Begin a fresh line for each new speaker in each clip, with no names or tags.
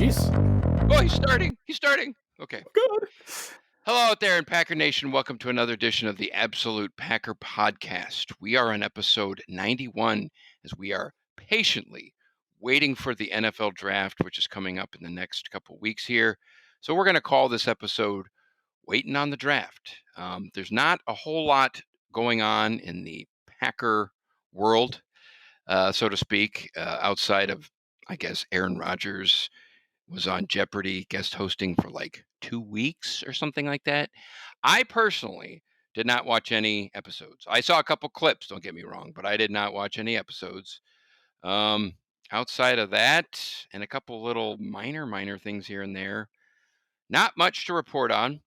Jeez.
Oh, he's starting. He's starting. Okay.
Good.
Hello out there in Packer Nation. Welcome to another edition of the Absolute Packer Podcast. We are on episode 91 as we are patiently waiting for the NFL draft, which is coming up in the next couple weeks here. So we're going to call this episode Waitin' on the Draft. There's not a whole lot going on in the Packer world, so to speak, outside of, I guess, Aaron Rodgers was on Jeopardy guest hosting for like 2 weeks or something like that. I personally did not watch any episodes. I saw a couple clips, don't get me wrong, but I did not watch any episodes. Um, Outside of that, and a couple little minor things here and there, not much to report on.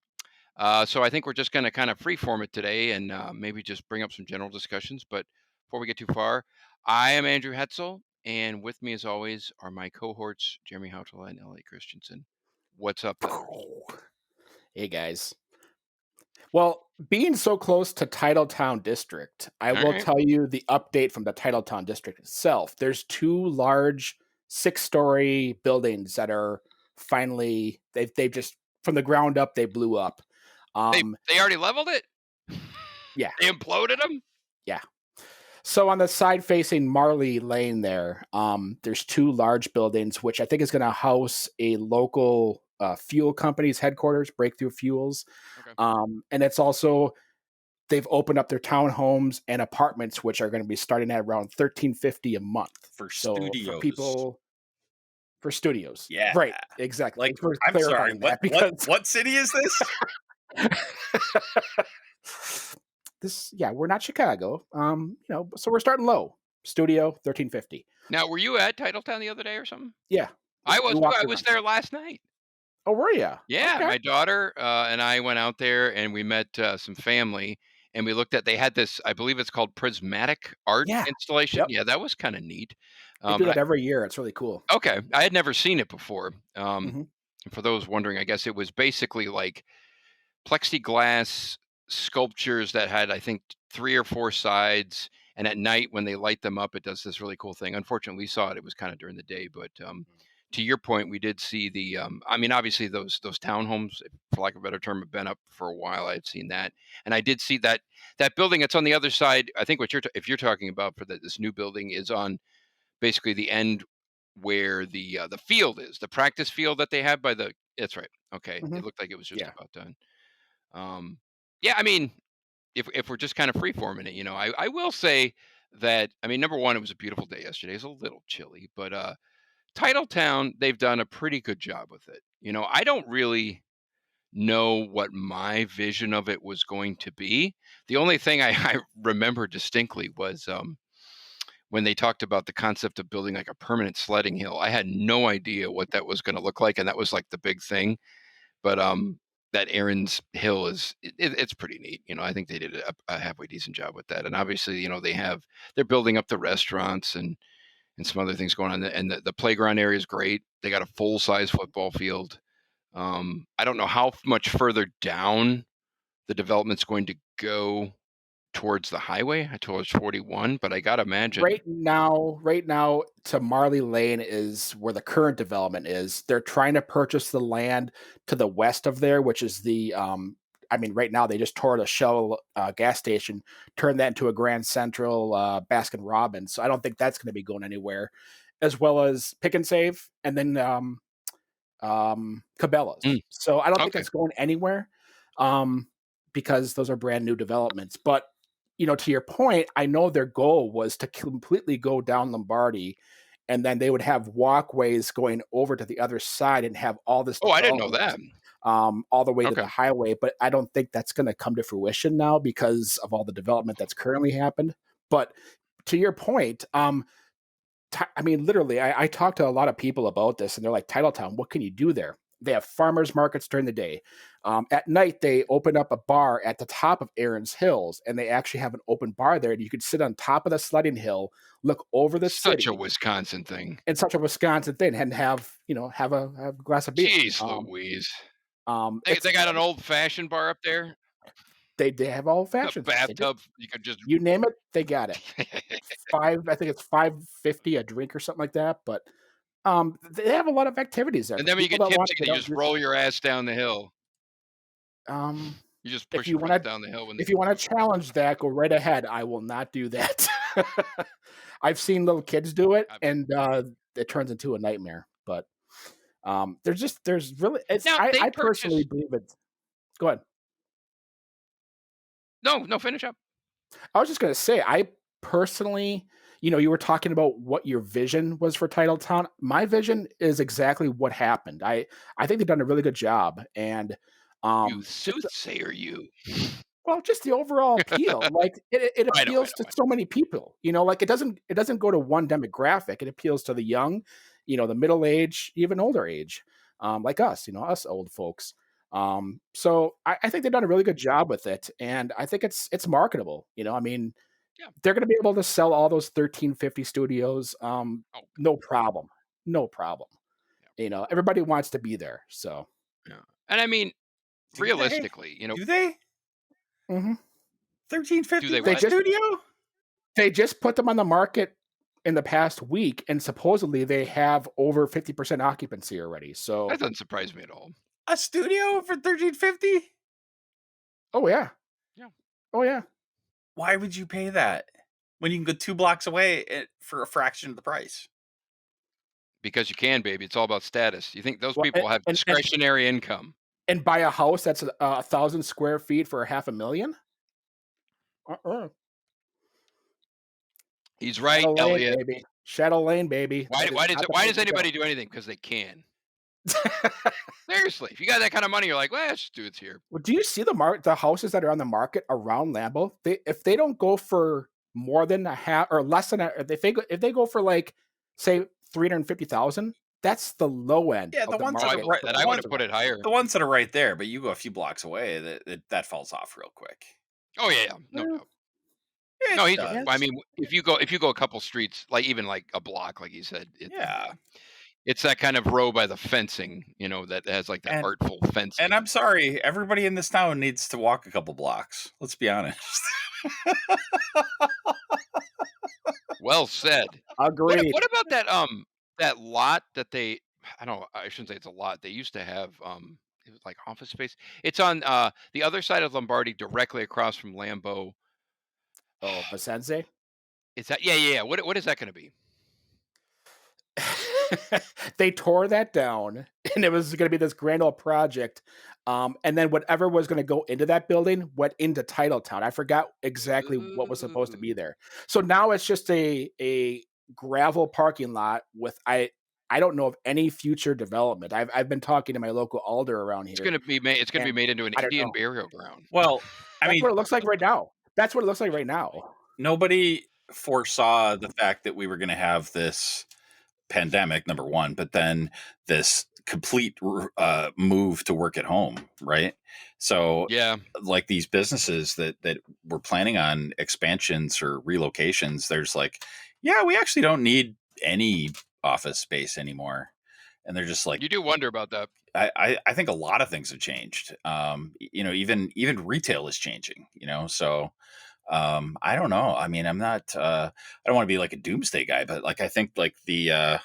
So I think we're just going to kind of freeform it today and maybe just bring up some general discussions. But before we get too far, I am Andrew Hetzel, and with me, as always, are my cohorts, Jeremy Hautala and Elliot Christensen. What's up, fellas?
Hey, guys. Well, being so close to Titletown District, I
All
will
right.
tell you the update from the Titletown District itself. There's two large 6-story buildings that are finally they've just from the ground up they blew up.
They already leveled it?
Yeah.
They imploded them?
Yeah. So on the side facing Marley Lane there's two large buildings, which I think is going to house a local fuel company's headquarters, Breakthrough Fuels.
Okay.
And it's also, they've opened up their townhomes and apartments, which are going to be starting at around $1,350 a month.
For
So
studios.
for people, for studios.
Yeah.
Right. Exactly.
Like,
Thanks for
I'm sorry,
clarifying that, because
what city is this?
we're not Chicago. So we're starting low. Studio, $1,350.
Now, were you at Titletown the other day or something?
Yeah.
I was
We
too.
walked
I was
around.
there last night.
Oh, were you?
Yeah,
Okay.
my daughter and I went out there and we met some family and we looked at, they had this, I believe it's called prismatic art
Yeah.
installation.
Yep.
Yeah, that was kind of neat.
They do
But
that every year. It's really cool.
okay, I had never seen it before.
Mhm.
For those wondering, I guess it was basically like plexiglass sculptures that had, I think, 3 or 4 sides. And at night, when they light them up, it does this really cool thing. Unfortunately, we saw it. It was kind of during the day, but to your point, we did see the. I mean, obviously, those townhomes, for lack of a better term, have been up for a while. I had seen that, and I did see that building. It's on the other side. I think if you're talking about for this new building is on basically the end where the field is, the practice field that they have by the. That's right. Okay,
Mhm.
it looked like it was just
Yeah.
about done. Yeah, I mean, if we're just kind of freeforming it, I will say that, I mean, number one, it was a beautiful day yesterday. It's a little chilly, but Titletown, they've done a pretty good job with it. I don't really know what my vision of it was going to be. The only thing I remember distinctly was when they talked about the concept of building like a permanent sledding hill. I had no idea what that was going to look like, and that was like the big thing. But that Aaron's Hill it's pretty neat. I think they did a halfway decent job with that. And obviously, they're building up the restaurants and some other things going on. And the playground area is great. They got a full size football field. I don't know how much further down the development's going to go towards the highway, towards 41, but I gotta imagine.
Right now, to Marley Lane is where the current development is. They're trying to purchase the land to the west of there, which is right now they just tore the Shell gas station, turned that into a Grand Central Baskin Robbins. So I don't think that's going to be going anywhere, as well as Pick and Save, and then Cabela's. So I don't think
Okay.
that's going anywhere, because those are brand new developments. But to your point, I know their goal was to completely go down Lombardi, and then they would have walkways going over to the other side and have all this.
Oh, I didn't know that.
All the way to
Okay.
the highway, but I don't think that's going to come to fruition now because of all the development that's currently happened. But to your point, literally, I talked to a lot of people about this, and they're like, Titletown, what can you do there? They have farmers markets during the day. At night, they open up a bar at the top of Aaron's Hills, and they actually have an open bar there. And you could sit on top of the sledding hill, look over the city.
Such a Wisconsin thing.
And such a Wisconsin thing, and have a glass of beer.
Jeez Louise.
They
They got an old fashioned bar up there.
They have all
A
fashions.
bathtub. You could just.
You name it, they got it. I think it's $5.50 a drink or something like that. But They have a lot of activities there
And
for
then when you
people
get
that wanna
tipsy,
get
you
out and
just
do
roll
something.
your ass down the hill.
Um,
You just
if
push
you
your front
wanna
down the hill when they
if you wanna challenge that, go right ahead. I will not do that. I've seen little kids do it,
I've
and, it turns into a nightmare, but, there's really it's
now they
I personally
purchase
believe it's go ahead.
no, no, finish up.
I was just gonna say, I personally you were talking about what your vision was for Titletown. My vision is exactly what happened. I think they've done a really good job, and,
You
just
soothsayer, you.
well, just the overall appeal, like, it
I know, I
appeals to
know, I
so many people, like, it doesn't go to one demographic, it appeals to the young, the middle age, even older age, like us, us old folks. So I think they've done a really good job with it, and I think it's marketable, I mean,
yeah.
they're gonna be able to sell all those 1350 studios,
Oh,
no problem, no problem,
yeah,
everybody wants to be there, so
yeah. And I mean,
Do they?
realistically,
Do they?
mhm.
do
1350
they
They
what
what?
just
studio?
They just put them on the market in the past week, and supposedly they have over 50% occupancy already,
That
so
doesn't surprise me at all.
A studio for 1350?
oh, yeah.
Yeah.
Oh, yeah.
Why would you pay that when you can go 2 blocks away for a fraction of the price?
Because you can, baby. It's all about status. You think those
Well,
people have
and
discretionary income?
buy a house that's a 1,000 square feet for 500,000? Uh-uh.
He's right,
Shadow Lane,
Elliot.
baby. Shadow Lane, baby.
Why
That is not the
why
place
does
to
anybody
go.
do anything? Because they can. Seriously, if you got that kind of money, you're like, well, let's just do it here.
Well, do you see the houses that are on the market around Lambeau? If they don't go for more than a half or less than if they go for, like, say, 350,000, that's the low end
Yeah,
of
the
the
ones
Oh,
that
I
are
market
believe
right
for
that.
the
I would
one
house
have put it higher.
the ones that are right there, but you go a few blocks away, that falls off real quick.
Oh yeah, yeah, no
around.
doubt.
It
No, he's right. I
does.
mean, if you go a couple streets, like even like a block, like you said,
Yeah.
it's that kind of row by the fencing, that has like that
And
artful
and
fencing.
I'm sorry, everybody in this town needs to walk a couple blocks. Let's be honest.
Well said. What
Agreed.
what about that lot that they I don't know, I shouldn't say it's a lot. They used to have it was like office space. It's on the other side of Lombardi directly across from Lambeau.
Oh, Vicenze?
Is that yeah, yeah, yeah. What is that gonna be?
They tore that down, and it was gonna be this grand old project, and then whatever was gonna go into that building went into Titletown. I forgot exactly what was supposed to be
Ooh.
there. So now it's just a gravel parking lot with I don't know of any future development. I've been talking to my local alder around here,
It's gonna be
and
made into an
I don't
Indian
know.
burial ground.
Well, I
That's
mean,
what it looks like right now. That's what it looks like right now.
nobody foresaw the fact that we were going to have this pandemic, number one, but then this complete move to work at home, right? So,
Yeah.
like these businesses that were planning on expansions or relocations, there's like, yeah, we actually don't need any office space anymore, and they're just like,
You do wonder about that.
I think a lot of things have changed. Even retail is changing. So I don't know. I mean, I'm not. I don't want to be like a doomsday guy, but like I think like I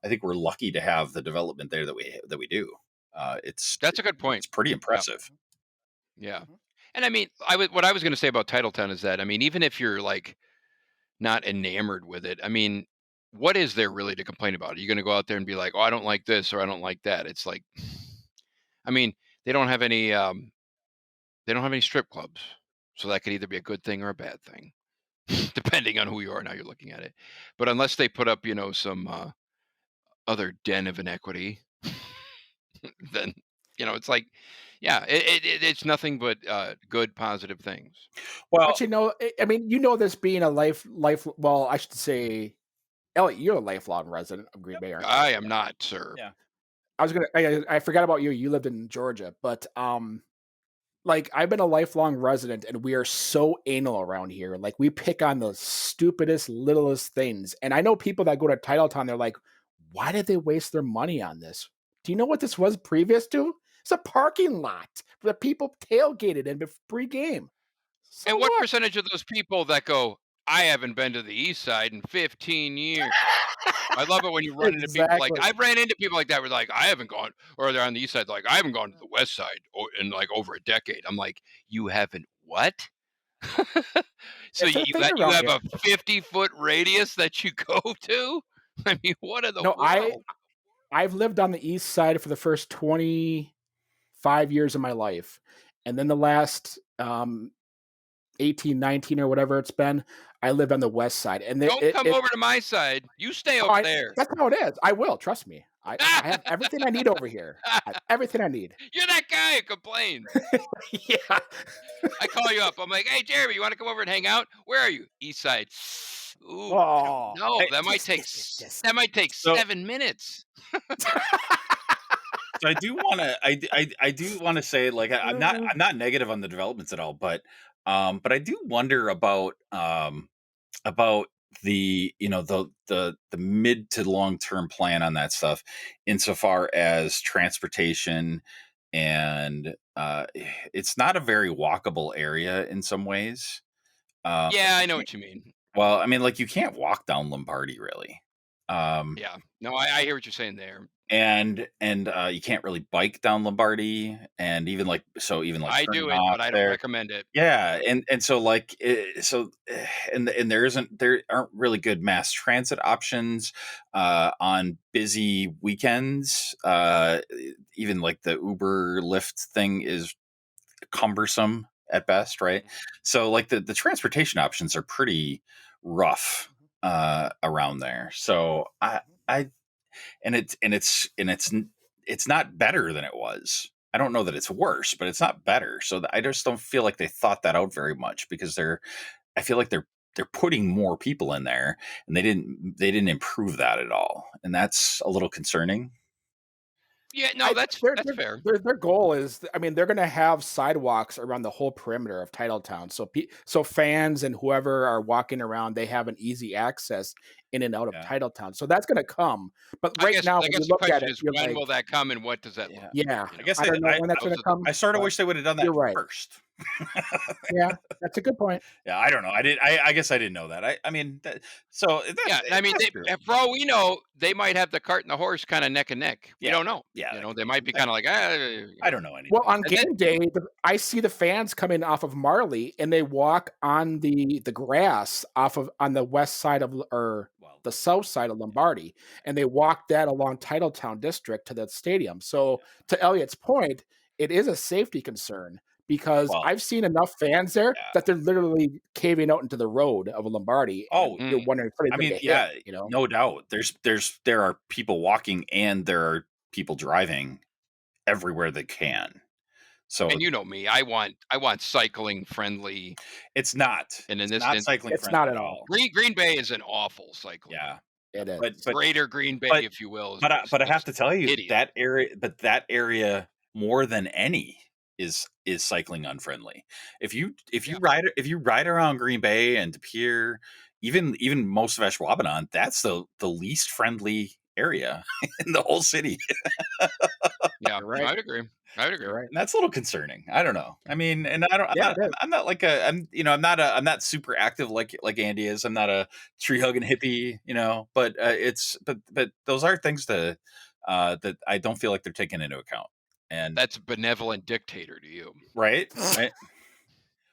think we're lucky to have the development there that we do.
That's a good point.
It's pretty
Yeah.
impressive.
Yeah.
Mhm.
And I mean, what I was gonna say about Titletown is that I mean, even if you're like not enamored with it, I mean, what is there really to complain about? Are you gonna go out there and be like, "Oh, I don't like this," or "I don't like that"? It's like I mean, they don't have any, they don't have any strip clubs, so that could either be a good thing or a bad thing, depending on who you are and how you're looking at it. But unless they put up, some, other den of inequity, then, it's like, yeah, it's nothing but, good, positive things.
Well,
But, I mean, this being a well, I should say, Elliot, you're a lifelong resident of Green
yep,
Bay, aren't you?
I am not, sir.
yeah.
I forgot about you. You lived in Georgia, but like I've been a lifelong resident, and we are so anal around here. Like we pick on the stupidest, littlest things. And I know people that go to Titletown. They're like, "Why did they waste their money on this?" Do you know what this was previous to? It's a parking lot where people tailgated in pre-game. So
And what
what?
percentage of those people that go, "I haven't been to the east side in 15 years." I love it when you run into people like
Exactly.
I've ran into people like that. Where like I haven't gone, or they're on the east side. Like I haven't gone to the west side in like over a decade. I'm like, you haven't what? So
It's a thing
you
around
have
here.
a 50-foot radius that you go to? I mean, what in the
No,
world?
I've lived on the east side for the first 25 years of my life. And then the last 18, 19 or whatever it's been, I lived on the west side. And
Don't come over to my side. You stay over there.
that's how it is. I will, trust me. I have everything I need over here. I have everything I need.
You're that guy who complains.
Yeah.
I call you up. I'm like, hey, Jeremy, you want to come over and hang out? Where are you? East side. Ooh, I don't
Oh,
know.
Hey,
That might take
so
7 minutes.
so I do want to I do want to say, like, I'm not negative on the developments at all, but I do wonder about the, the mid to long term plan on that stuff, insofar as transportation, and it's not a very walkable area in some ways.
Yeah,
Like,
I
you
know
can't,
what you mean.
well, I mean, like, you can't walk down Lombardi really. Um,
Yeah. No, I hear what you're saying there.
and you can't really bike down Lombardi, and even like
I
turning
do it,
off
but I don't
there.
recommend it.
Yeah, and so, like, and there aren't really good mass transit options on busy weekends. Even like the Uber Lyft thing is cumbersome at best, right? So, like, the transportation options are pretty rough around there. So I it's not better than it was. I don't know that it's worse, but it's not better. So I just don't feel like they thought that out very much, because I feel like they're putting more people in there, and they didn't improve that at all, and that's a little concerning.
Yeah, no,
I
that's fair.
their goal is, I mean, they're gonna have sidewalks around the whole perimeter of Titletown, so so fans and whoever are walking around, they have an easy access in and out of
Yeah,
Titletown. So that's gonna come. But right now,
I
when you
guess the
look at
question
it,
is
you're
when
like,
will that come and what does that look
yeah.
like?
yeah,
You
I
know,
guess
I don't know when that's
those
gonna
are the
come,
I sort of
but
wish they would have done that
you're right.
first.
Yeah, that's a good point.
Yeah, I don't know. I guess I didn't know that. I mean, so
yeah. I mean,
that's true.
for all we know, they might have the cart and the horse kind of neck and neck. We
Yeah,
don't know.
yeah.
You
That
know,
could
they
be.
might be kind of like,
I don't know anything.
Well, on
and then
game day, I see the fans coming off of Marley, and they walk on the grass off of on the west side of or
Well,
the south side of Lombardy, and they walk that along Titletown District to the stadium. So, to Elliot's point, it is a safety concern because
well,
I've seen enough fans there
yeah.
that they're literally caving out into the road of Lombardy, and
Oh,
you're
mm,
wondering if somebody's
I
gonna
mean,
get hit.
yeah,
You know?
no doubt. There are people walking, and there are people driving everywhere they can. So
and you know me, I want cycling friendly,
it's not.
and in
It's
this
not
instance,
cycling
It's
friendly
not
at
at all.
all.
Green Bay is an awful cycling.
Yeah.
It is.
But
Greater Green Bay,
but
if you will, is
but I have
just
to tell you,
hideous.
that area more than any is cycling unfriendly.
Yeah,
If you ride around Green Bay and De Pere, even most of Ashwaubenon, that's the least friendly area in the whole city.
yeah,
You're
no,
right.
I'd agree. I would
You're
agree.
right.
And that's a little concerning. I don't know. I mean, and I don't.
Yeah, it is.
I'm not like a. I'm not super active like Andy is. I'm not a tree hugging hippie. But but those are things that I don't feel like they're taken into account. And
That's benevolent dictator to you.
right.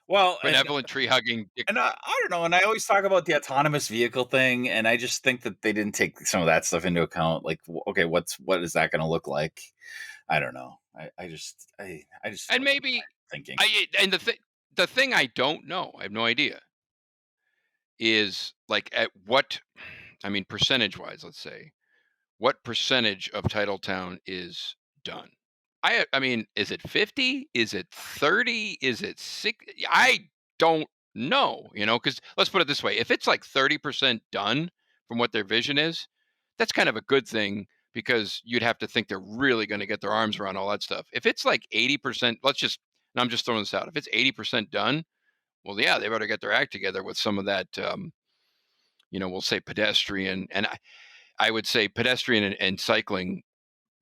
Well,
Benevolent tree hugging
and
dictator.
I don't know. And I always talk about the autonomous vehicle thing, and I just think that they didn't take some of that stuff into account. Like, okay, what is that going to look like? I don't know. I just
And
wasn't
maybe
thinking.
the thing I don't know, I have no idea, is like at what, I mean, percentage wise, let's say, what percentage of Titletown is done? I mean, is it 50? Is it 30? Is it 60? I don't know, because let's put it this way. If it's like 30% done from what their vision is, that's kind of a good thing because you'd have to think they're really going to get their arms around all that stuff. If it's like 80%, and I'm just throwing this out. If it's 80% done, well, yeah, they better get their act together with some of that, we'll say pedestrian. And I would say pedestrian and cycling,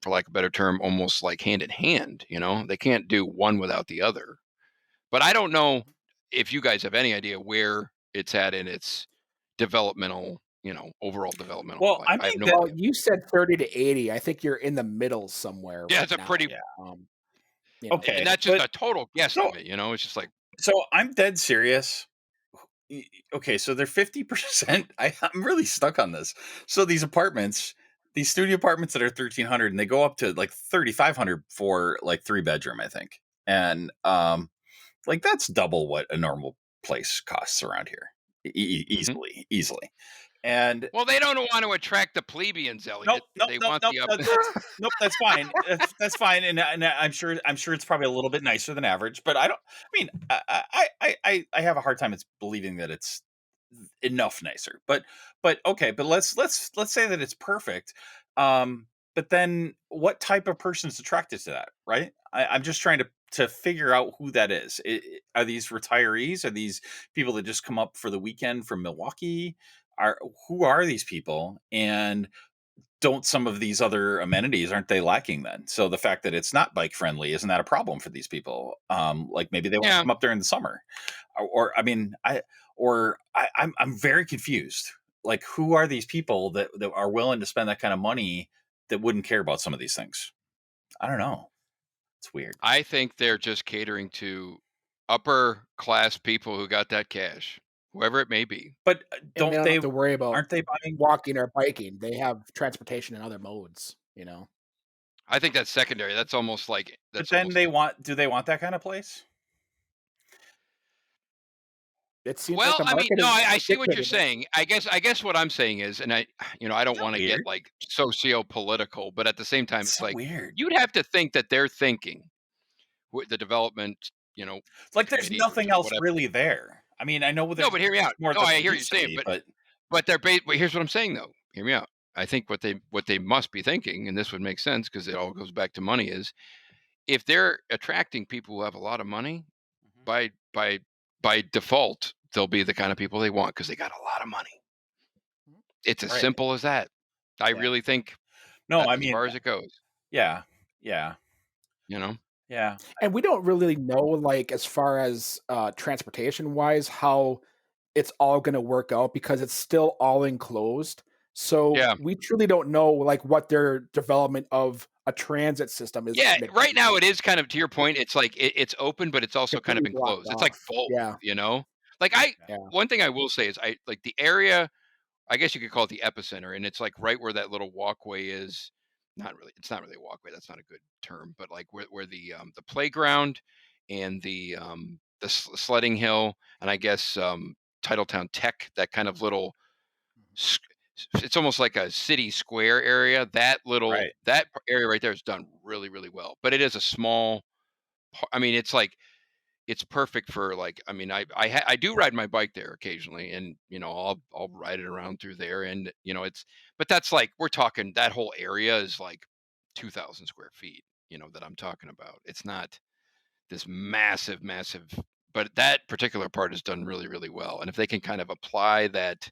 for lack of a better term, almost like hand in hand. They can't do one without the other. But I don't know if you guys have any idea where it's at in its developmental, overall developmental
Well,
value.
I
I have
think
no
that
Well,
idea.
you said 30 to 80. I think you're in the middle somewhere
Yeah,
right
it's a
now.
pretty,
yeah.
Um,
and
Okay,
that's just
but
a total
so
guesstimate. It's just like,
so I'm dead serious. Okay, so they're 50%. I'm really stuck on this. So these apartments, these studio apartments that are 1,300, and they go up to like 3,500 for like 3 bedroom, I think. And like that's double what a normal place costs around here,
mhm.
easily. And
Well, they don't want to attract the plebeians,
nope,
Elliot.
nope,
They
nope,
want
nope.
the up.
That's nope. That's fine. That's fine. And I'm sure it's probably a little bit nicer than average. But I don't. I mean, I have a hard time believing that it's enough nicer. But okay. But let's say that it's perfect. But then what type of person is attracted to that, right? I'm just trying to figure out who that is. Are these retirees? Are these people that just come up for the weekend from Milwaukee? Who are these people? And don't some of these other amenities, aren't they lacking then? So the fact that it's not bike friendly, isn't that a problem for these people? Like maybe they want to
Yeah,
come up during the summer, or I mean, I'm very confused. Like, who are these people that are willing to spend that kind of money that wouldn't care about some of these things? I don't know. It's weird.
I think they're just catering to upper class people who got that cash, whoever it may be.
But
and they
don't
don't have
they?
to worry about
Aren't they buying?
walking or biking. They have transportation in other modes.
I think that's secondary. That's almost like
But
that's
then
almost
they
like.
want. Do they want that kind of place?
It seems like
Well,
the
I mean,
market
no,
is
I see what you're
dictating it.
saying. I guess what I'm saying is, and I don't
Isn't that
want to get
weird?
like socio-political, but at the same time,
It's
it's
so
like
weird.
you'd have to think that they're thinking with the development,
Like there's
committee
nothing
or
else
whatever.
really there. I mean, I know
No, but hear me out.
more
No,
that
I
there
hear what you're
used to
saying,
be,
but
but
here's what I'm saying though. Hear me out. I think what they must be thinking, and this would make sense because it all goes back to money, is if they're attracting people who have a lot of money,
Mhm.
by by by default, they'll be the kind of people they want because they got a lot of money. It's as
Right.
simple as that. I
Yeah.
really think
No,
that's
I
as
mean,
far as it goes.
yeah, yeah,
You know?
yeah.
And we don't really know, like, as far as transportation wise, how it's all going to work out because it's still all enclosed. So
Yeah.
we truly don't know, like, what their development of a transit system is
Yeah.
going to
Right
be.
now, it is kind of to your point. It's like it's open, but it's also kind of
Completely blocked
enclosed. It's like
off.
both.
Yeah,
Like I.
Yeah.
yeah.
One thing I will say is I like the area. I guess you could call it the epicenter, and it's like right where that little walkway is. Not really. It's not really a walkway. That's not a good term, but like where the playground and the sledding hill, and I guess Titletown Tech, that kind of little. s- It's almost like a city square area.
Right.
That area right there is done really really well, but it is a small. I mean, it's like it's perfect for like I mean I do ride my bike there occasionally and I'll ride it around through there and it's but that's like we're talking that whole area is like 2,000 square feet that I'm talking about. It's not this massive but that particular part is done really really well, and if they can kind of apply that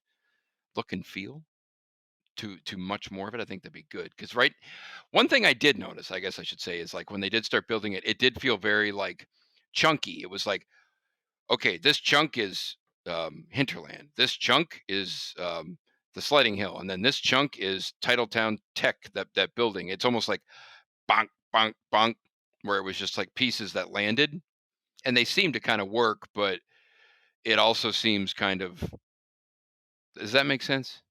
look and feel to much more of it, I think that'd be good. Because right, one thing I did notice, I guess I should say, is like when they did start building it, it did feel very like chunky. It was like, okay, this chunk is hinterland. This chunk is the sledding hill, and then this chunk is Titletown Tech. That building. It's almost like bonk bonk bonk, where it was just like pieces that landed, and they seem to kind of work, but it also seems kind of. Does that make sense?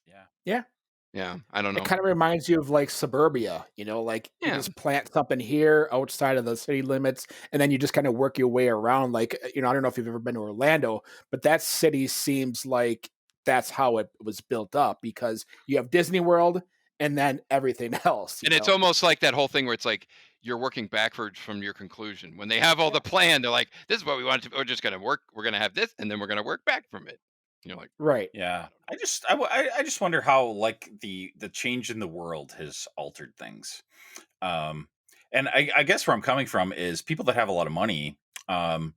Yeah.
Yeah.
Yeah, I don't
It
know.
kind of reminds you of like suburbia, like you
Yeah,
just plant something here outside of the city limits, and then you just kind of work your way around. Like, I don't know if you've ever been to Orlando, but that city seems like that's how it was built up because you have Disney World and then everything else, you
and it's
know?
almost like that whole thing where it's like you're working backwards from your conclusion. When they have all
Yeah.
the plan, they're like, "This is what we want to. We're just going to work. We're going to have this, and then we're going to work back from it." You're like,
Right.
Yeah.
I don't
I
know.
just I just wonder how like the change in the world has altered things. Um and I guess where I'm coming from is people that have a lot of money, um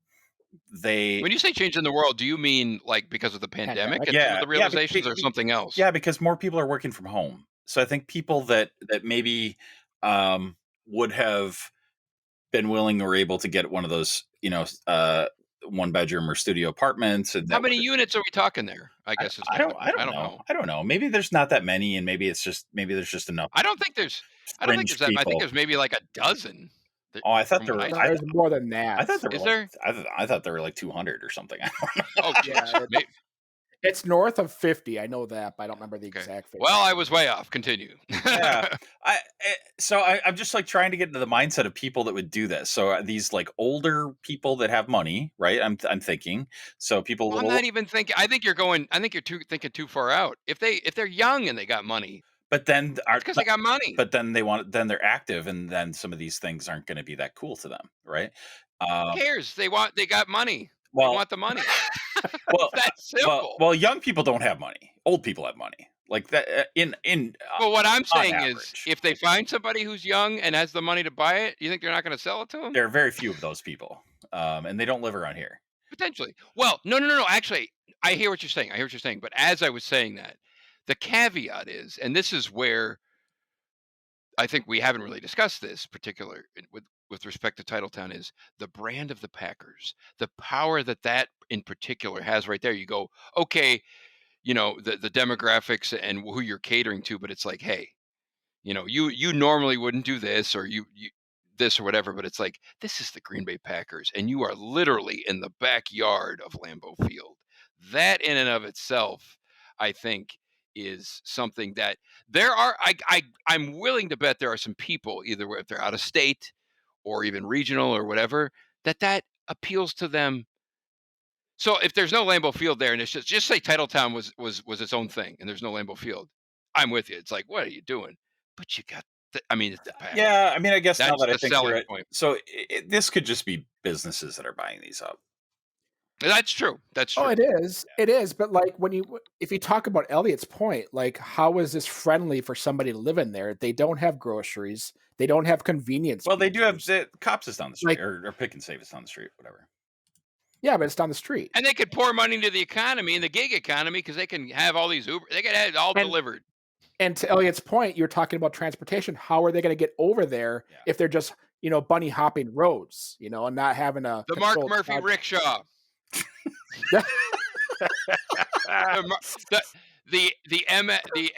they
When you say change in the world, do you mean like because of the pandemic
Pandemic.
and some of
yeah,
the realizations, or something else?
yeah, because more people are working from home. So I think people that maybe would have been willing or able to get one of those, 1-bedroom or studio apartments. And
How many units are we talking there? I
I,
guess is
I
my
don't
question.
I
I
don't
don't
know.
know.
I don't know. Maybe there's not that many, and maybe there's just enough
I don't think there's. I don't think there's
fringe
that. I think
people.
there's maybe like a dozen.
Oh, I thought
From
there
what
were.
I
No,
see.
there's more than
I
that.
thought there were
Is
like
there?
I thought there were like 200 or something. I don't know.
Oh,
Yeah,
jeez.
it's north of 50. I know that, but I don't remember the
Okay.
exact figure.
Well, I was way off. Continue.
Yeah, I'm just like trying to get into the mindset of people that would do this. So these like older people that have money, right? I'm thinking so people a
Well, I'm
little,
not even thinking. I think you're going. I think you're thinking too far out. If they're young and they got money,
but then
it's because they got money.
but then they're active, and then some of these things aren't going to be that cool to them, right?
Who
Um,
cares? They got money. They
well,
want the money.
well,
It's that simple.
young people don't have money. Old people have money, like that in
Well, what I'm
on
saying is,
average.
if they find somebody who's young and has the money to buy it, you think they're not going to sell it to them?
There are very few of those people, and they don't live around here.
Potentially. Well, no. Actually, I hear what you're saying. I hear what you're saying. But as I was saying that, the caveat is, and this is where I think we haven't really discussed this particular with respect to Titletown, is the brand of the Packers, the power that in particular has right there. You go, okay, the demographics and who you're catering to, but it's like, hey, you normally wouldn't do this, or you this or whatever, but it's like, this is the Green Bay Packers, and you are literally in the backyard of Lambeau Field. That in and of itself, I think, is something that there are. I'm willing to bet there are some people, either if they're out of state or even regional or whatever, that appeals to them. So if there's no Lambeau Field there, and it's just say Titletown was its own thing, and there's no Lambeau Field, I'm with you. It's like, what are you doing? But you got, it's the Packers.
Yeah, I mean, I guess now
That's
that I
the
think through
selling
it,
point.
so this could just be businesses that are buying these up.
That's true. That's
Oh,
true.
it is. It is. But like if you talk about Elliot's point, like how is this friendly for somebody to live in there? They don't have groceries. They don't have convenience.
Well, they do have
features.
the cops is down the street,
Like,
or Pick and Save is down the street, whatever.
yeah, but it's down the street.
And they could pour money into the economy and the gig economy, because they can have all these Uber. They can have it all
And
delivered.
and to Elliot's point, you're talking about transportation. How are they going to get over there
Yeah.
if they're just bunny hopping roads, and not having a
The Mark
controlled
Murphy
project?
rickshaw. The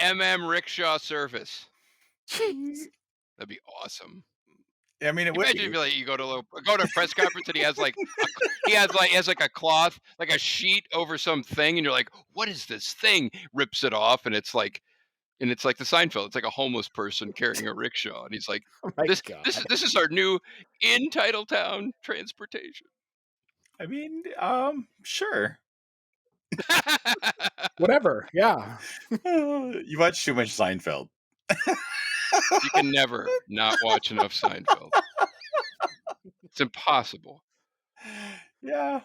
MM rickshaw service.
Jeez.
That'd be awesome.
I mean, it would
Imagine if
be.
like you go to a press conference and he has like a cloth, like a sheet over some thing, and you're like, what is this thing? Rips it off, and it's like the Seinfeld. It's like a homeless person carrying a rickshaw, and he's like,
Oh my
this
God.
this is our new in Titletown transportation.
I mean, sure.
Whatever. Yeah.
You watch too much Seinfeld.
You can never not watch enough Seinfeld. It's impossible.
Yeah,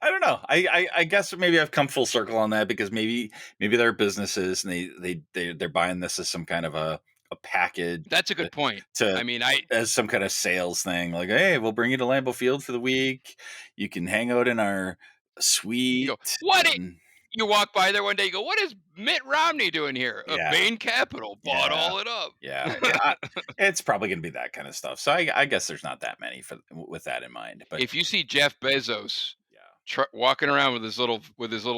I don't know. I guess maybe I've come full circle on that, because maybe they're businesses, and they're buying this as some kind of a package.
That's a good point.
To
I mean,
as some kind of sales thing, like, hey, we'll bring you to Lambeau Field for the week. You can hang out in our suite.
you go, what?
and-
You walk by there one day, you go, what is Mitt Romney doing here?
Yeah.
Bain Capital bought
Yeah.
all it up.
Yeah, it's probably going to be that kind of stuff. So I guess there's not that many with that in mind. But
If you see Jeff Bezos
yeah,
walking around with his little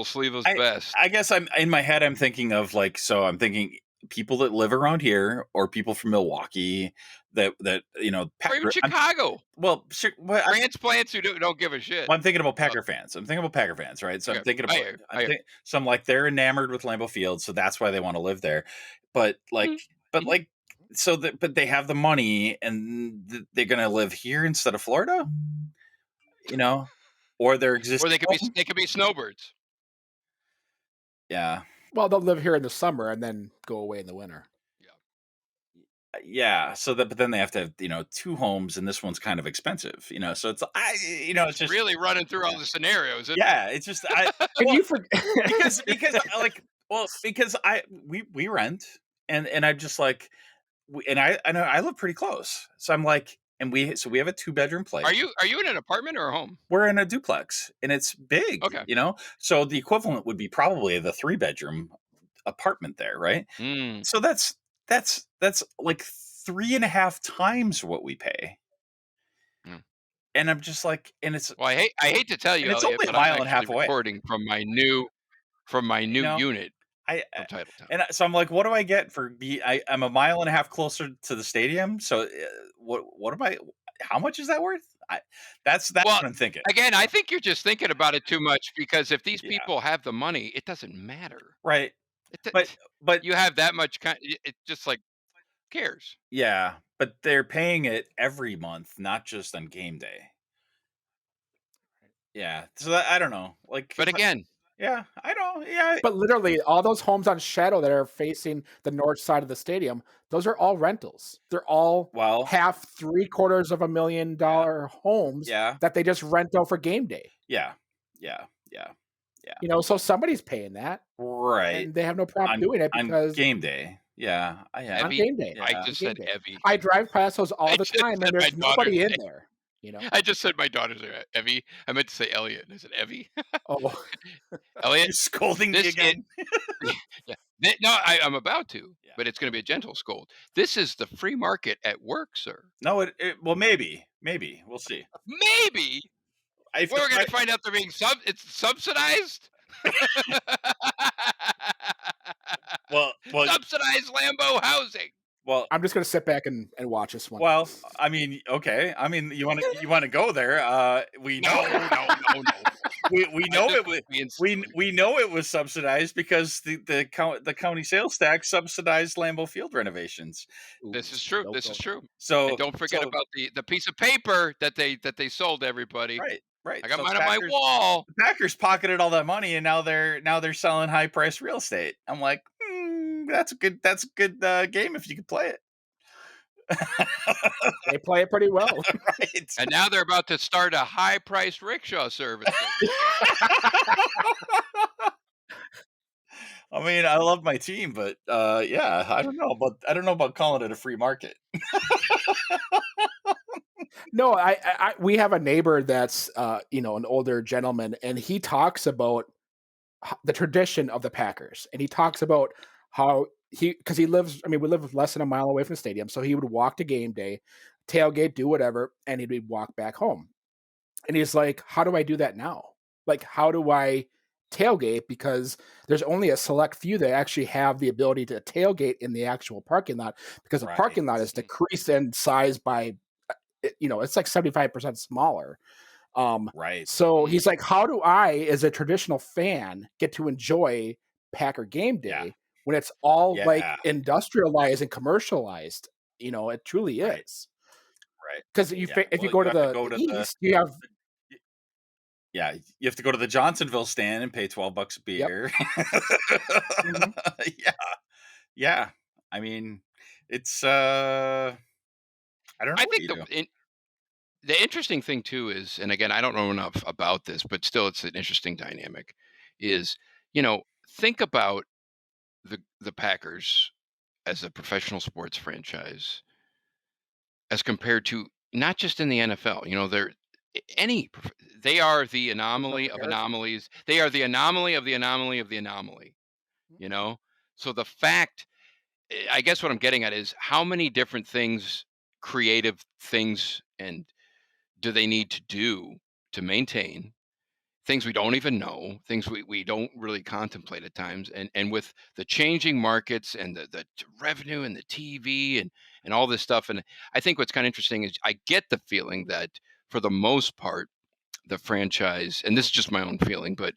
sleeveless vest,
I guess I'm in my head. I'm thinking of I'm thinking people that live around here, or people from Milwaukee that
or even
Packer.
Chicago, transplants who don't give a shit.
Well, I'm thinking about Packer fans. I'm thinking about Packer fans, right? So
Okay.
I'm thinking
I
about.
hear you.
So I'm like, they're enamored with Lambeau Field, so that's why they want to live there. But but they have the money, and they're going to live here instead of Florida, or their existing.
Or they could be snowbirds.
Yeah.
Well, they'll live here in the summer and then go away in the winter.
Yeah, but then they have to have 2 homes, and this one's kind of expensive, so it's it's just
Really running through all the scenarios. Isn't
yeah, it's just
Can you forget?
because we rent, and I'm just like, and I know I live pretty close, so I'm like, and we have a 2-bedroom place.
Are you in an apartment or a home?
We're in a duplex, and it's big.
Okay.
So the equivalent would be probably the 3-bedroom apartment there, right? So that's like 3.5 times what we pay. and I'm just like, and it's
Well, I hate to tell you, Elliot,
only a
but I'm
mile and a
actually
half away.
recording from my new
You know,
unit
I
from Titletown.
so I'm like, what do I get for I'm a mile and a half closer to the stadium. So what am I? How much is that worth? That's
Well,
what I'm thinking.
again, I think you're just thinking about it too much because if these
Yeah,
people have the money, it doesn't matter.
right.
It,
But but
you have that much it just like cares.
yeah, but they're paying it every month, not just on game day. Yeah, so I don't know. Like,
But again,
yeah, I know. Yeah,
But literally, all those homes on Shadow that are facing the north side of the stadium, those are all rentals. They're all
well,
half, $750,000 homes
yeah,
that they just rent out for game day.
yeah, yeah, yeah, yeah.
So somebody's paying that,
Right
and they have no problem
on
doing it because
game day. Yeah, yeah,
on
Evie.
game day,
I
yeah.
on
just
game
said
day,
Evie.
I drive past those
I
all the
just
time,
said
and
my
there's
daughter's
nobody in
name.
there.
I just said my daughter's name, Evie. I meant to say Elliot, and I said Evie.
Oh,
Elliot,
You're scolding me
this is
again.
yeah. No, I'm about to,
Yeah.
but it's going to be a gentle scold. This is the free market at work, sir.
No, well, maybe we'll see.
Maybe
If the
we're going
pri-
to find out they're being it's subsidized.
well,
Subsidized Lambo housing.
well,
I'm just gonna sit back and watch this one.
well. I mean, okay. I mean, you want to go there? We know.
No.
We
I
know
just
it was
was being
we
silly.
we know it was subsidized because the county sales tax subsidized Lambeau Field renovations.
Ooh,
This is true.
don't
This is
go.
true. And
So
don't forget about the piece of paper that they sold everybody.
right.
I got
So
mine on my wall.
the Packers pocketed all that money, and now they're selling high price real estate. I'm like, that's a good game if you could play it.
They play it pretty well.
Right.
And now they're about to start a high-priced rickshaw service.
I mean, I love my team, but yeah, I don't know about calling it a free market.
No, we have a neighbor that's an older gentleman, and he talks about the tradition of the Packers, and he talks about how because he lives. I mean, we live less than a mile away from the stadium, so he would walk to game day, tailgate, do whatever, and he'd walk back home. And he's like, "How do I do that now? Like, how do I tailgate? Because there's only a select few that actually have the ability to tailgate in the actual parking lot because the
Right.
parking lot is decreased in size by, it's like 75% smaller."
Right.
So he's like, "How do I, as a traditional fan, get to enjoy Packer game
Yeah.
day when it's all like
Yeah.
industrialized and commercialized? It truly
Right.
is."
Right.
Because
Yeah.
if you
Well,
go
you
to
have to
the
go to the
east, you have
yeah, you have to go to the Johnsonville stand and pay $12 a
yep.
beer.
Mhm.
Yeah. Yeah. I mean, it's I don't know
I
what
think
you do.
the interesting thing too is, and again, I don't know enough about this, but still, it's an interesting dynamic. Is think about the Packers as a professional sports franchise as compared to not just in the NFL. They're any they are the
There's no
anomaly of
comparison.
anomalies. They are the anomaly of the anomaly of the anomaly. You know, so the fact, I guess what I'm getting at is how many different things, creative things, and do they need to do to maintain things we don't even know, things we don't really contemplate at times, and with the changing markets and the revenue and the TV and all this stuff. And I think what's kind of interesting is I get the feeling that for the most part, the franchise, and this is just my own feeling, but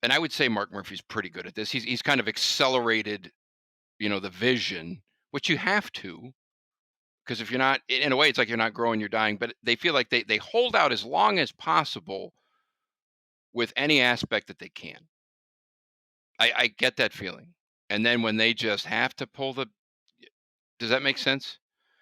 and I would say Mark Murphy's pretty good at this. He's kind of accelerated, the vision, which you have to, because if you're not, in a way, it's like you're not growing, you're dying. But they feel like they hold out as long as possible with any aspect that they can. I get that feeling. And then when they just have to pull does that make sense?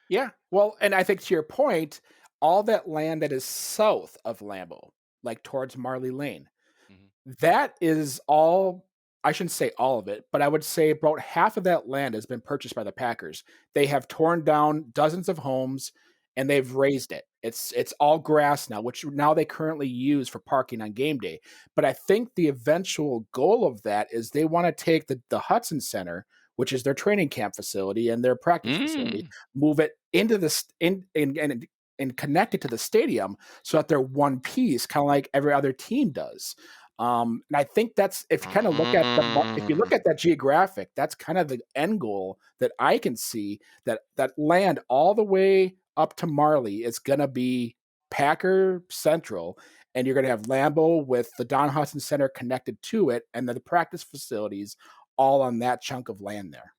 Yeah. Well, and I think to your point, all that land that is south of Lambeau, like towards Marley Lane,
Mhm.
that is all. I shouldn't say all of it, but I would say about half of that land has been purchased by the Packers. They have torn down dozens of homes and they've raised it. It's all grass now, which now they currently use for parking on game day. But I think the eventual goal of that is they want to take the Hudson Center, which is their training camp facility and their practice facility,
Mm.
move it into the in and and connected to the stadium so that they're one piece, kind of like every other team does. And I think that's if you kind of look at if you look at that geographic, that's kind of the end goal that I can see, that land all the way up to Marley is going to be Packer Central, and you're going to have Lambeau with the Don Hutson Center connected to it, and then the practice facilities all on that chunk of land there.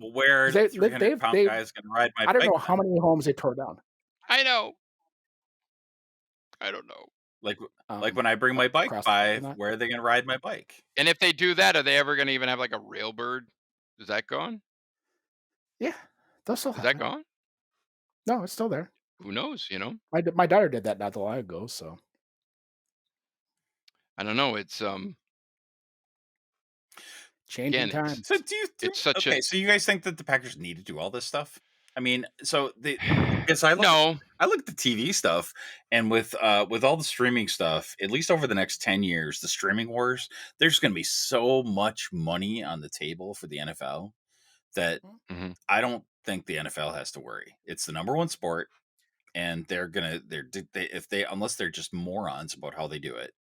Well, where are
They,
the 300-pound
they,
guys going to ride my
I don't
bike
know how
then?
many homes they tore down.
I know. I don't know.
Like when I bring my bike
across the
by,
parking lot.
where are they going to ride my bike?
And if they do that, are they ever going to even have like a railbird? Is that gone?
Yeah, they'll still
Is
have
that
it.
gone?
No, it's still there.
Who knows? You know,
My daughter did that not too long ago, so
I don't know. It's
changing
again,
times.
So do you
it's such a
so you guys think that the Packers need to do all this stuff? I mean, so because I look
no.
at the TV stuff, and with all the streaming stuff, at least over the next 10 years, the streaming wars, there's going to be so much money on the table for the NFL that
Mhm.
I don't think the NFL has to worry. It's the number one sport, and if they unless they're just morons about how they do it,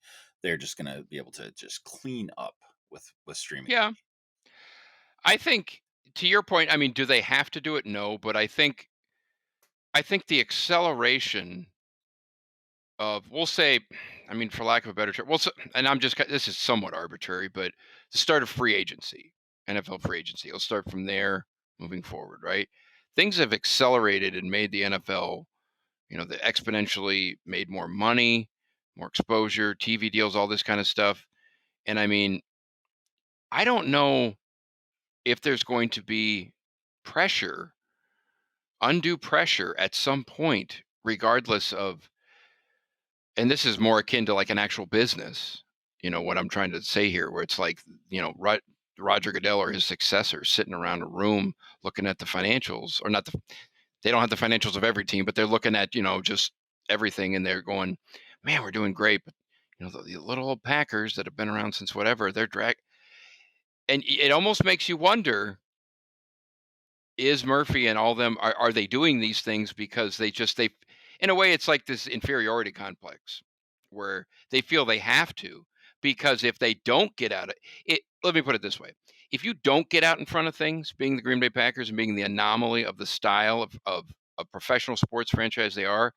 they're just gonna be able to just clean up with streaming.
Yeah, I think to your point. I mean, do they have to do it? No, but I think the acceleration of we'll say, I mean, for lack of a better term, and this is somewhat arbitrary, but the start of free agency, NFL free agency, it'll start from there moving forward, right? Things have accelerated and made the NFL, the exponentially made more money, more exposure, TV deals, all this kind of stuff. And I mean, I don't know if there's going to be pressure, undue pressure at some point, regardless of, and this is more akin to like an actual business, what I'm trying to say here, where it's like, Roger Goodell or his successor sitting around a room looking at the financials, or not they don't have the financials of every team, but they're looking at, just everything, and they're going, man, we're doing great. But, the little old Packers that have been around since whatever, they're and it almost makes you wonder, is Murphy and all them, are they doing these things because they in a way, it's like this inferiority complex where they feel they have to, because if they don't get out of it, let me put it this way. If you don't get out in front of things, being the Green Bay Packers and being the anomaly of the style of a professional sports franchise they are,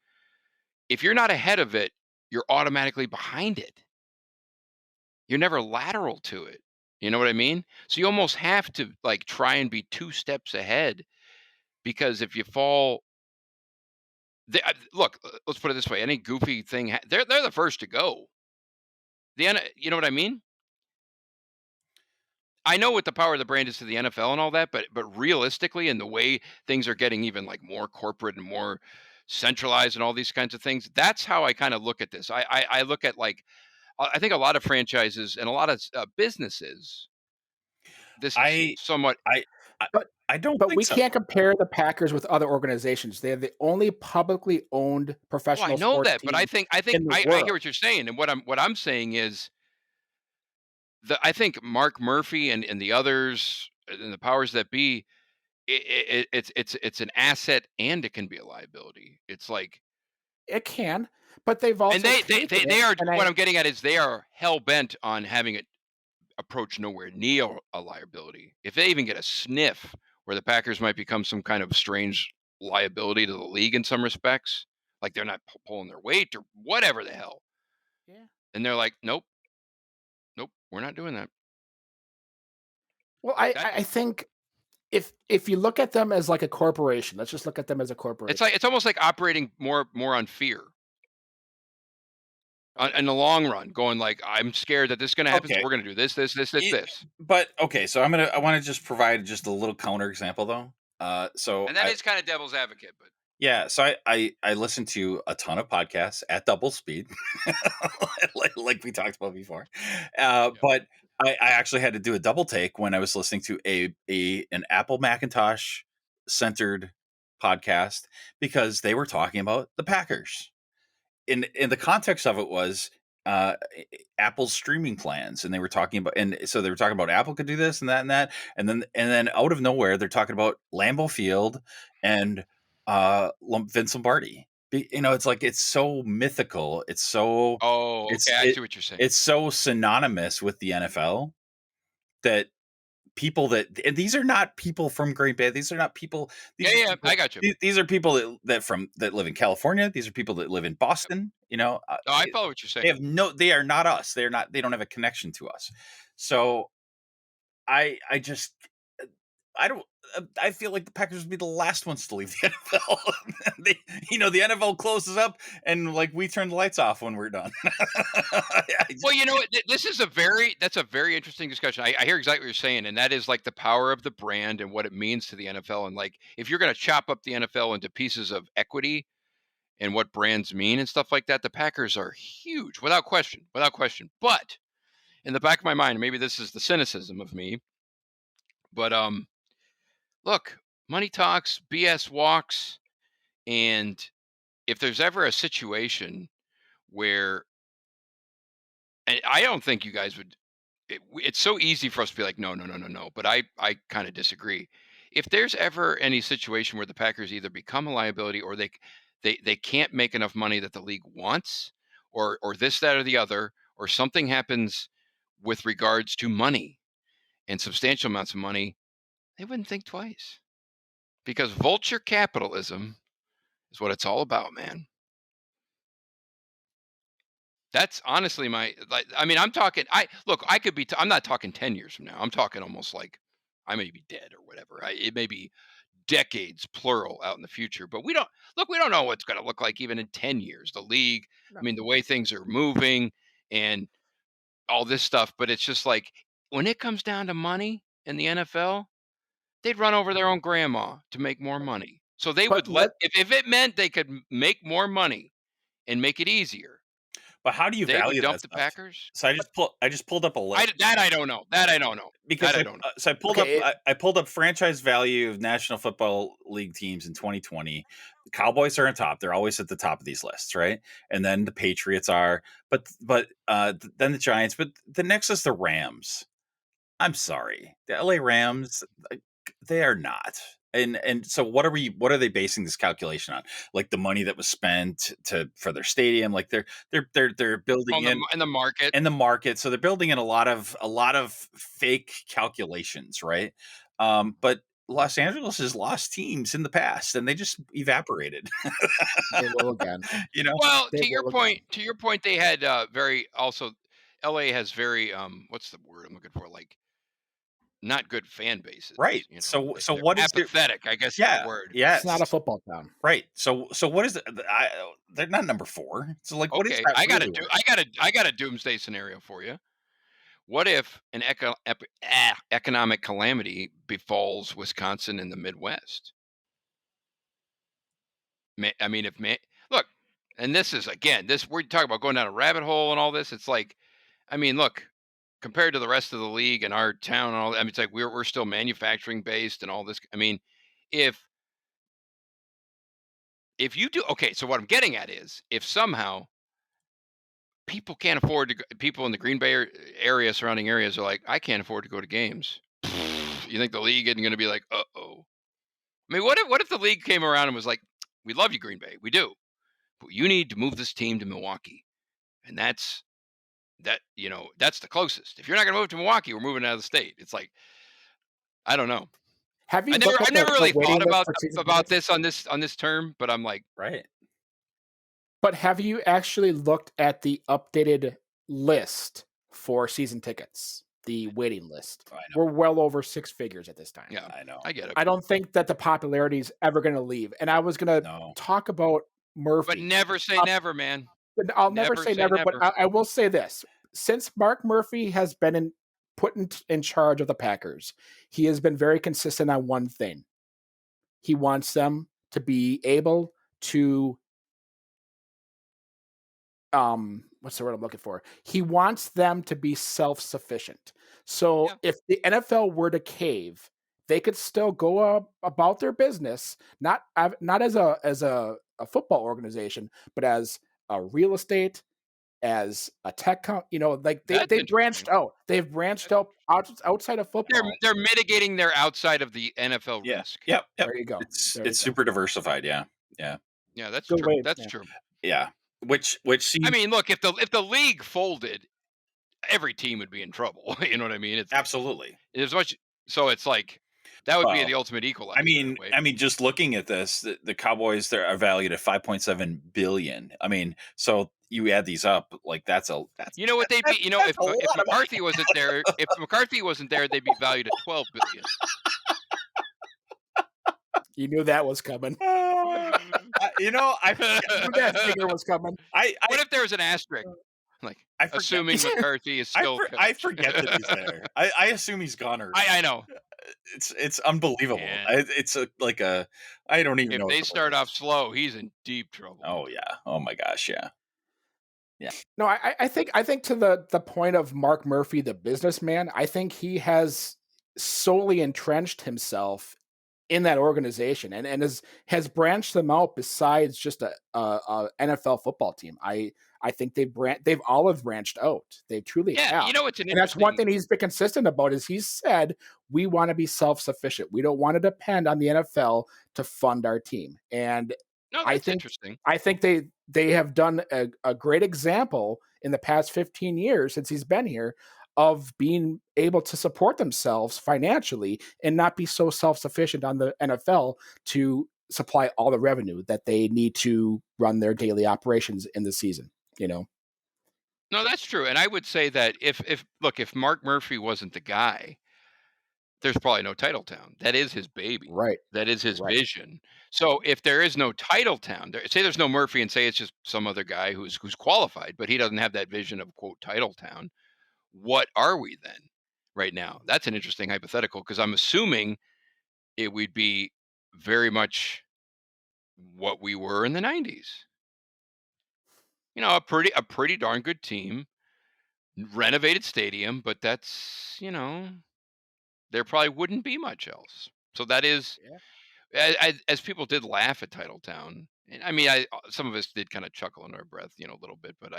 if you're not ahead of it, you're automatically behind it. You're never lateral to it. You know what I mean? So you almost have to like try and be 2 steps ahead, because if you fall, look, let's put it this way: any goofy thing, they're the first to go. You know what I mean? I know what the power of the brand is to the NFL and all that, but realistically, in the way things are getting even like more corporate and more centralized and all these kinds of things, that's how I kind of look at this. I look at like, I think a lot of franchises and a lot of businesses. This is
I
somewhat.
I I,
But
I don't
but
think
we
so.
can't compare the Packers with other organizations. They're the only publicly owned
Oh, I
professional
know
sports
that, but
team
I think
in the
I hear
world.
what you're saying, and what I'm saying is I think Mark Murphy and the others and the powers that be, it's an asset and it can be a liability. It's like,
It can, but they've
and
also
they
taken it,
they are,
and
what I'm getting at is they are hell bent on having it approach nowhere near a liability. If they even get a sniff where the Packers might become some kind of strange liability to the league in some respects, like they're not pulling their weight or whatever the hell,
yeah.
and they're like, nope, nope, we're not doing that.
Well, I
That
I think if you look at them as like a corporation, let's just look at them as a
it's
corporation.
like it's almost like operating more on fear. In the long run, going like, I'm scared that this is going to happen, so
Okay.
we're going to do this, this, this, this, this,
But okay, so I want to just provide just a little counter example though. So
and that is kind of devil's advocate, but
yeah, so I listen to a ton of podcasts at double speed, like we talked about before.
yeah.
But I actually had to do a double take when I was listening to an Apple Macintosh centered podcast, because they were talking about the Packers. In the context of it was uh Apple's streaming plans, and they were talking about, and so they were talking about Apple could do this and that and that, and then out of nowhere they're talking about Lambeau Field and Vince Lombardi, It's like it's so mythical. It's so
Oh, okay. I see what you're saying.
it's so synonymous with the NFL that people and these are not people from Green Bay. These are not people. These are
Yeah, I
people.
got you.
These are people that live in California. These are people that live in Boston.
No, I follow what you're
they
saying.
have they are not us. They're not. They don't have a connection to us. So I just I don't. I feel like the Packers would be the last ones to leave the NFL. The NFL closes up, and like we turn the lights off when we're done.
Well, this is that's a very interesting discussion. I hear exactly what you're saying, and that is like the power of the brand and what it means to the NFL. And like, if you're going to chop up the NFL into pieces of equity and what brands mean and stuff like that, the Packers are huge, without question, without question. But in the back of my mind, maybe this is the cynicism of me, but look, money talks, BS walks, and if there's ever a situation where, and I don't think you guys would, it's so easy for us to be like, no, no, no, no, no. But I kind of disagree. If there's ever any situation where the Packers either become a liability or they can't make enough money that the league wants, or this, that, or the other, or something happens with regards to money and substantial amounts of money, they wouldn't think twice. Because vulture capitalism is what it's all about, man. That's honestly I'm talking, I could be, I'm not talking 10 years from now. I'm talking almost like I may be dead or whatever. It may be decades, plural, out in the future, but we don't know what's going to look like even in 10 years. The league,
No.
I mean, the way things are moving and all this stuff, but it's just like when it comes down to money in the NFL, they'd run over their own grandma to make more money. So they
But
would if it meant they could make more money and make it easier,
But how do you
they would
value
dump
that
the
stuff?
Packers.
So I just pulled up a list
I don't know. That I don't know.
because
That I don't know.
so
okay,
I pulled up franchise value of National Football League teams in 2020. The Cowboys are on top; they're always at the top of these lists, right? And then the Patriots are, then the Giants. But the next is the Rams. I'm sorry, the LA Rams. They are not. And so what are they basing this calculation on? Like the money that was spent for their stadium, like they're building
In the market.
in the market. So they're building in a lot of fake calculations, right? But Los Angeles has lost teams in the past and they just evaporated.
they will again.
Well,
They will again.
to your point, they had very also LA has very what's the word I'm looking for? Like not good fan bases.
Right.
Like
So
they're
what is their
apathetic, I guess is the
yeah,
word.
It's not a
yes.
football town.
Right. So what is it? They're not number 4. So like what is
Okay,
that really worth?
I got a doomsday scenario for you. What if an economic calamity befalls Wisconsin in the Midwest? I mean, look, and this is again, we're talking about going down a rabbit hole and all this. It's like, I mean, look, compared to the rest of the league and our town and all, I mean, it's like we're still manufacturing based and all this. I mean, if you do okay, so what I'm getting at is if somehow people can't afford to people in the Green Bay area, surrounding areas are like, I can't afford to go to games. You think the league isn't going to be like, uh-oh? I mean, what if the league came around and was like, we love you, Green Bay, we do, but you need to move this team to Milwaukee, and that's that's the closest. If you're not going to move to Milwaukee, we're moving out of the state. It's like, I don't know.
Have you looked
I
at
never
the
really
waiting
thought
list for season
about
tickets?
this on this term, but I'm like,
Right.
But have you actually looked at the updated list for season tickets? The waiting list.
I know.
We're well over 6 figures at this time.
yeah,
I know.
I get it.
I don't think that the popularity is ever going to leave. And I was going to
No.
talk about Murphy.
But never say never, man.
But I'll never say never, but I will say this. Since Mark Murphy has been put in charge of the Packers, he has been very consistent on one thing. He wants them to be able to what's the word I'm looking for? He wants them to be self-sufficient. So
Yeah.
if the NFL were to cave, they could still go about their business, not as a football organization, but as a real estate, as a tech like
That's
they branched
interesting.
out. They've branched out outside of football.
They're mitigating their outside of the NFL
Yeah.
risk.
Yep.
There you go.
It's
There you go.
super diversified. Yeah. Yeah.
Yeah, that's
Good
true.
way.
That's
Yeah.
true.
Yeah, which
I
seems
mean, look, if the league folded, every team would be in trouble. You know what I mean? It's
absolutely.
as much. So it's like that would be
Well,
the ultimate equalizer in a way.
I mean, just looking at this, the Cowboys are valued at 5.7 billion. I mean, so you add these up, like
You know what they'd be? You know,
that's a lot
if
of money.
McCarthy wasn't there, they'd be valued at 12 billion.
You knew that was coming.
You know, I
You knew that figure was coming.
I
What if there was an asterisk, like
I forget.
assuming McCarthy is still
I
coach?
forget that he's there. I assume he's gone already.
I know.
It's unbelievable.
Yeah.
It's like a I don't even
If
know what
they
the word
start off
is.
slow, he's in deep trouble.
Oh yeah. Oh my gosh. Yeah. Yeah.
No, I think to the point of Mark Murphy, the businessman, I think he has solely entrenched himself in that organization and has branched them out besides just a NFL football team. I think they've olive branched out. They truly
Yeah,
have.
you know, it's an
And that's one
interesting.
thing he's been consistent about is he's said we want to be self-sufficient. We don't want to depend on the NFL to fund our team. And
No,
I
that's
think
interesting.
they have done a great example in the past 15 years since he's been here of being able to support themselves financially and not be so self-sufficient on the NFL to supply all the revenue that they need to run their daily operations in the season, you know.
No, that's true. And I would say that if Mark Murphy wasn't the guy, there's probably no Titletown. That is his baby.
Right.
That is his
Right.
vision. So if there is no Titletown, say there's no Murphy and say it's just some other guy who's qualified, but he doesn't have that vision of quote Titletown, what are we then right now? That's an interesting hypothetical because I'm assuming it would be very much what we were in the 90s. You know, a pretty darn good team, renovated stadium, but that's, there probably wouldn't be much else. So that is,
Yeah.
as people did laugh at Titletown. And I mean, some of us did kind of chuckle under our breath, a little bit, but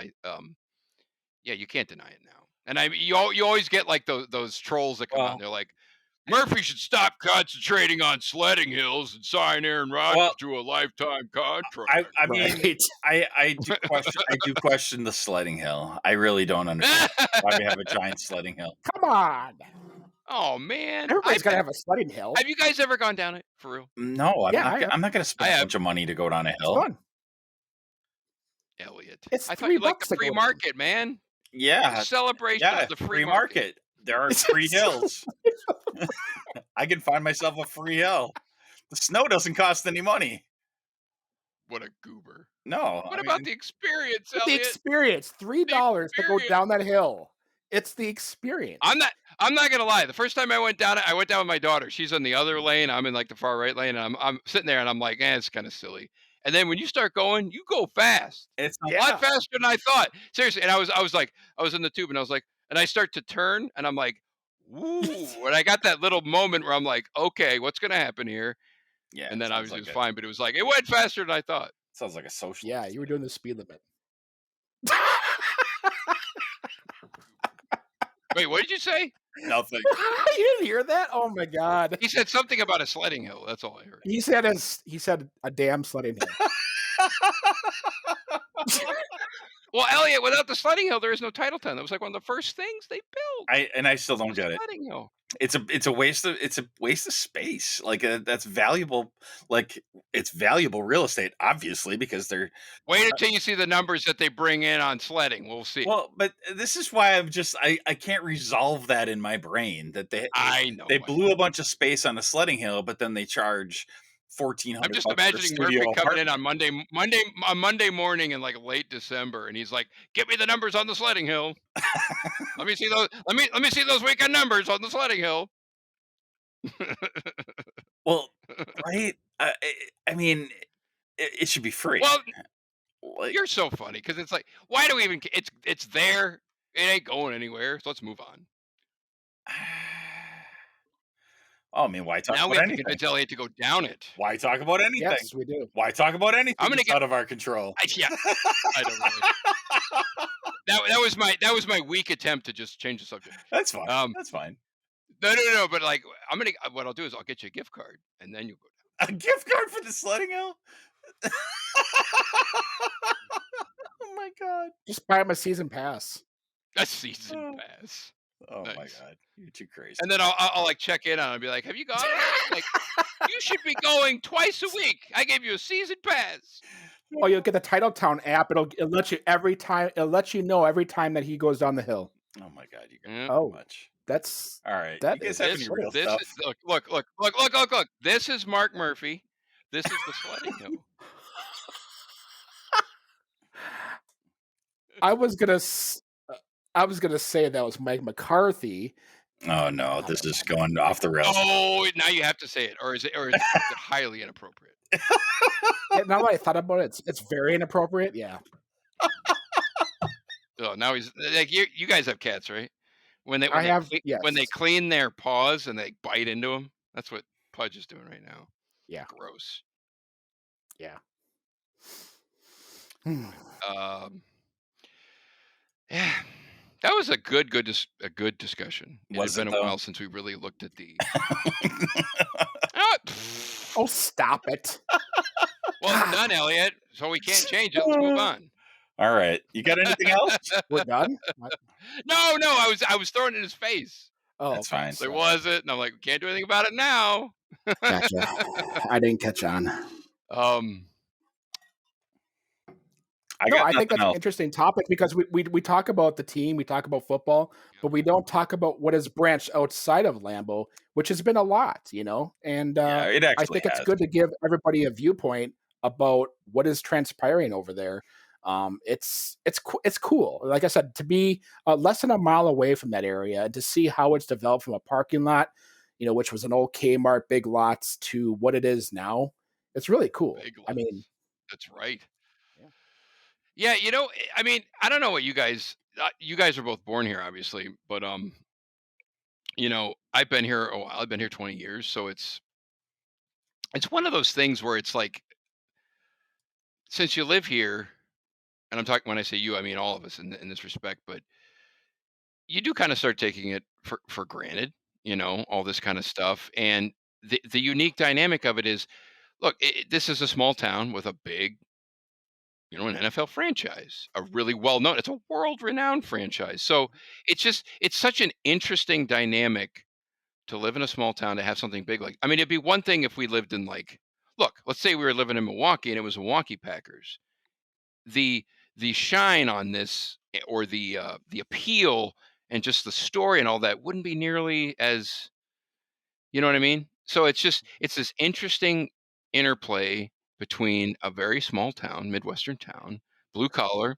yeah, you can't deny it now. And you always get like those trolls that come out and
Well,
they're like, Murphy should stop concentrating on sledding hills and sign Aaron Rodgers
well,
to a lifetime contract.
I mean,
Right.
I do question the sledding hill. I really don't understand why we have a giant sledding hill.
Come on.
Oh man,
Everybody's got to have a sledding hill.
have you guys ever gone down it for real?
No,
Yeah, I have.
I'm not going to
I
spend a
have.
bunch of money to go down a
It's
hill.
fun.
Elliot,
It's
I thought you liked
$3
the
to
free
go down.
market, man. The
Yeah,
celebration of the free market.
There are free hills. I can find myself a free hill. The snow doesn't cost any money.
What a goober.
No,
What
I
about
mean,
the experience,
The
Elliot?
experience, $3 to go
experience.
down that hill. It's the experience.
I'm not gonna lie. The first time I went down it, I went down with my daughter. She's in the other lane. I'm in like the far right lane. And I'm sitting there and I'm like, it's kind of silly. And then when you start going, you go fast.
it's
A lot faster than I thought. Seriously. And I was like, I was in the tube and I was like, and I start to turn and I'm like, ooh. And I got that little moment where I'm like, okay, what's gonna happen here?
yeah.
And then
Sounds
obviously
like
it was fine, but it was like it went faster than I thought.
sounds like a social.
Yeah, you were doing the speed limit.
Wait, what did you say?
Nothing.
You didn't hear that? Oh my god.
He said something about a sledding hill. That's all I heard.
He said a damn sledding hill.
Well, Elliot, without the sledding hill, there is no Titletown. That was like one of the first things they built.
I still don't
The
get it.
sledding hill.
It's a waste of space. Like that's valuable. Like it's valuable real estate, obviously, because they're
Wait until you see the numbers that they bring in on sledding. We'll see.
well. But this is why I can't resolve that in my brain that
I know.
they blew a bunch of space on a sledding hill, but then they charge $1,400
I'm just
for
imagining
studio
Murphy coming in
apartment.
on Monday morning in like late December, and he's like, "Get me the numbers on the sledding hill. Let me see those. Let me see those weekend numbers on the sledding hill."
Well, right? I mean, it should be free.
Well,
Like,
you're so funny because it's like, why do we even? It's there. It ain't going anywhere. So let's move on.
oh, I mean, why talk
Now we
about
have to
anything?
convince Elliot to go down it.
Why talk about anything?
Yes, we do.
Why talk about anything
I'm gonna
that's
get.
out of our control?
Yeah, I don't really. That was my weak attempt to just change the subject.
That's fine.
Um,
That's fine.
no. But like, what I'll do is I'll get you a gift card, and then you go down.
A gift card for the sledding hill? Oh my god.
Just buy him a season pass.
A season
Oh,
pass.
oh my
Nice.
god. You're too crazy.
And then I'll like check in on him and be like, "Have you gone yet?" Like, you should be going twice a week. I gave you a season pass.
Oh, you'll get the Titletown app. It'll let you every time. It'll let you know every time that he goes down the hill.
Oh my god, you guys
Yeah.
are too
Oh,
much.
that's
All right.
that
You guys
is
have
This
any
sort
real
of.
this is
stuff?
look. This is Mark Murphy. This is the sledding hill.
I was gonna. I was gonna say that was Mike McCarthy.
Oh no, this is going off the rails.
Oh, now you have to say it, or is it highly inappropriate?
Yeah, now that I thought about it, it's very inappropriate. Yeah.
Oh, now he's like you guys have cats, right? When
I have,
when they
yes.
clean their paws and they bite into them, that's what Pudge is doing right now.
Yeah.
Gross.
Yeah.
Yeah, that was a good discussion. It
Was
had
it
been a
though?
while since we really looked at the.
Oh, stop it.
Well, it's done, Elliot. So we can't change it. Let's move on.
All right. You got anything else?
We're done? What?
No, I was throwing it in his face.
Oh,
That's
okay.
fine.
There was it, and I'm like, we can't do anything about it now.
Gotcha. I didn't catch on.
I
No,
got
I think
nothing
that's an
else.
interesting topic because we talk about the team, we talk about football, but we don't talk about what has branched outside of Lambeau, which has been a lot, And
Yeah, it
I
actually
think it's
has.
good to give everybody a viewpoint about what is transpiring over there. It's cool. Like I said, to be less than a mile away from that area and to see how it's developed from a parking lot, which was an old Kmart, big lots, to what it is now. It's really cool.
Big
I mean,
lots. That's right.
yeah.
Yeah, I mean, I don't know what you guys are both born here, obviously, but I've been here a while. I've been here 20 years, so it's one of those things where it's like, since you live here, and I'm talking when I say you, I mean all of us in this respect, but you do kind of start taking it for granted, all this kind of stuff, and the unique dynamic of it is, look, this is a small town with a big, an NFL franchise, a really well known, it's a world renowned franchise. So it's such an interesting dynamic to live in a small town, to have something big like, I mean, it'd be one thing if we lived in, like, look, let's say we were living in Milwaukee and it was Milwaukee Packers. The shine on this, or the appeal and just the story and all that wouldn't be nearly as, you know what I mean? So it's this interesting interplay between a very small town, Midwestern town, blue collar,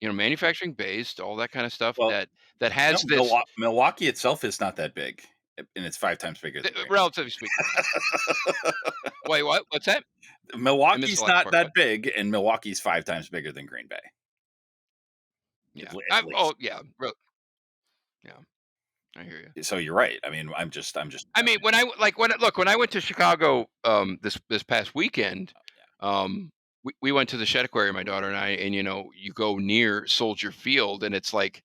manufacturing based, all that kind of stuff,
Well,
that has this,
Milwaukee itself is not that big, and it's 5 times bigger than Green
relatively speaking.
Bay.
Wait, what? What's that? I missed the
Milwaukee's
last
not
part.
that
What?
big, and Milwaukee's 5 times bigger than Green Bay.
Yeah.
At least.
Yeah. Yeah. I hear you.
So you're right. I mean, I'm just.
I mean, when I went to Chicago this past weekend, we went to the Shed Aquarium, my daughter and I, and you go near Soldier Field, and it's like,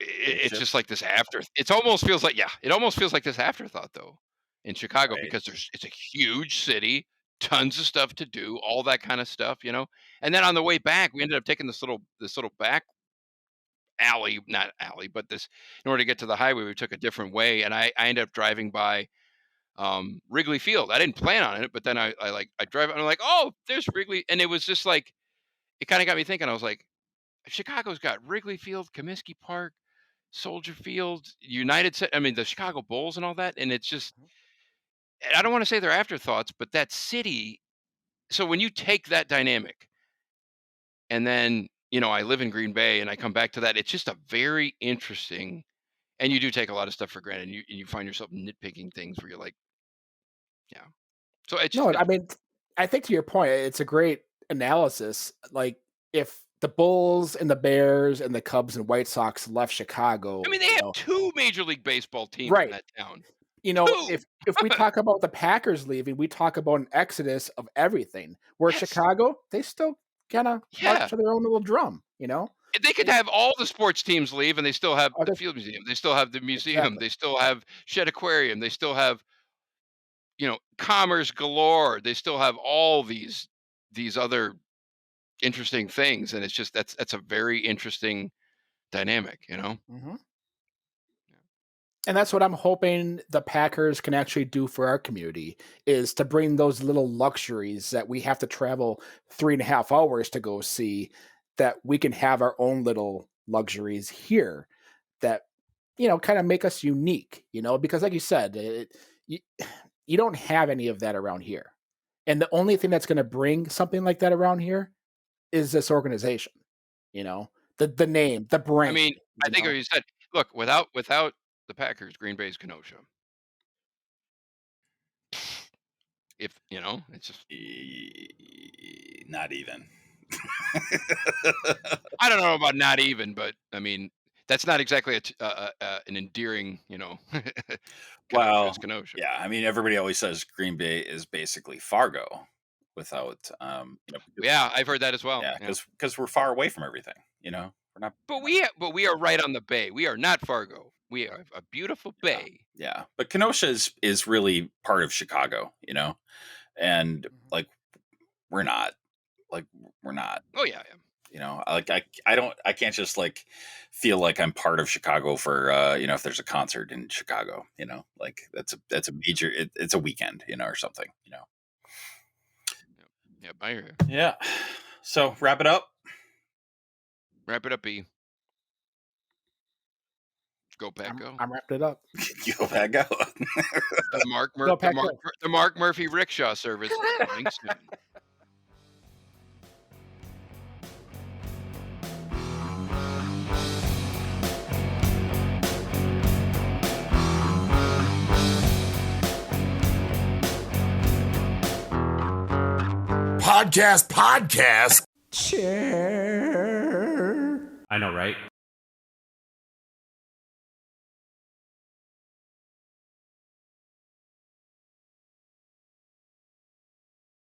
it's just like this after. It almost feels like this afterthought though in Chicago,
Right.
because it's a huge city, tons of stuff to do, all that kind of stuff, And then on the way back, we ended up taking this little back alley, not alley, but this, in order to get to the highway, we took a different way, and I ended up driving by Wrigley Field. I didn't plan on it, but then I drive and I'm like, oh, there's Wrigley, and it was just like, it kind of got me thinking. I was like, Chicago's got Wrigley Field, Comiskey Park, Soldier Field, I mean, the Chicago Bulls and all that, and it's just, I don't want to say they're afterthoughts, but that city. So when you take that dynamic, and then I live in Green Bay, and I come back to that, it's just a very interesting. And you do take a lot of stuff for granted, and you find yourself nitpicking things where you're like, yeah. So it's just
No, I mean, I think to your point, it's a great analysis. Like, if the Bulls and the Bears and the Cubs and White Sox left Chicago,
I mean, they have 2 Major League Baseball teams in
right.
that town.
If we talk about the Packers leaving, we talk about an exodus of everything. Where
Yes.
Chicago, they still kind of march to their own little drum,
They could have all the sports teams leave, and they still have the Field Museum. They still have the museum.
Exactly.
They still have Shed Aquarium. They still have commerce galore. They still have all these other interesting things, and it's just that's a very interesting dynamic.
Mm-hmm. And that's what I'm hoping the Packers can actually do for our community, is to bring those little luxuries that we have to travel 3.5 hours to go see, that we can have our own little luxuries here that, kind of make us unique, because like you said, you, you don't have any of that around here. And the only thing that's going to bring something like that around here is this organization, the name, the brand.
I mean, I think what you said. Look, without the Packers, Green Bay's Kenosha. If it's just
not even.
I don't know about not even, but I mean that's not exactly an endearing,
Well,
Kenosha.
yeah. I mean, everybody always says Green Bay is basically Fargo without,
Yeah, I've heard that as well.
Yeah, because we're far away from everything. We're not.
But we are right on the bay. We are not Fargo. We have a beautiful bay.
Yeah, but Kenosha is really part of Chicago. And like we're not.
Oh yeah.
I can't just like feel like I'm part of Chicago for if there's a concert in Chicago, like that's a major, it's a weekend, or something,
Yeah, I hear you.
Yeah. So wrap it up.
Wrap it up, E. Go Pack, go.
I'm wrapped it up.
Go Pack, go.
The Mark Murphy rickshaw service coming soon.
Podcast. Chair. I know, right?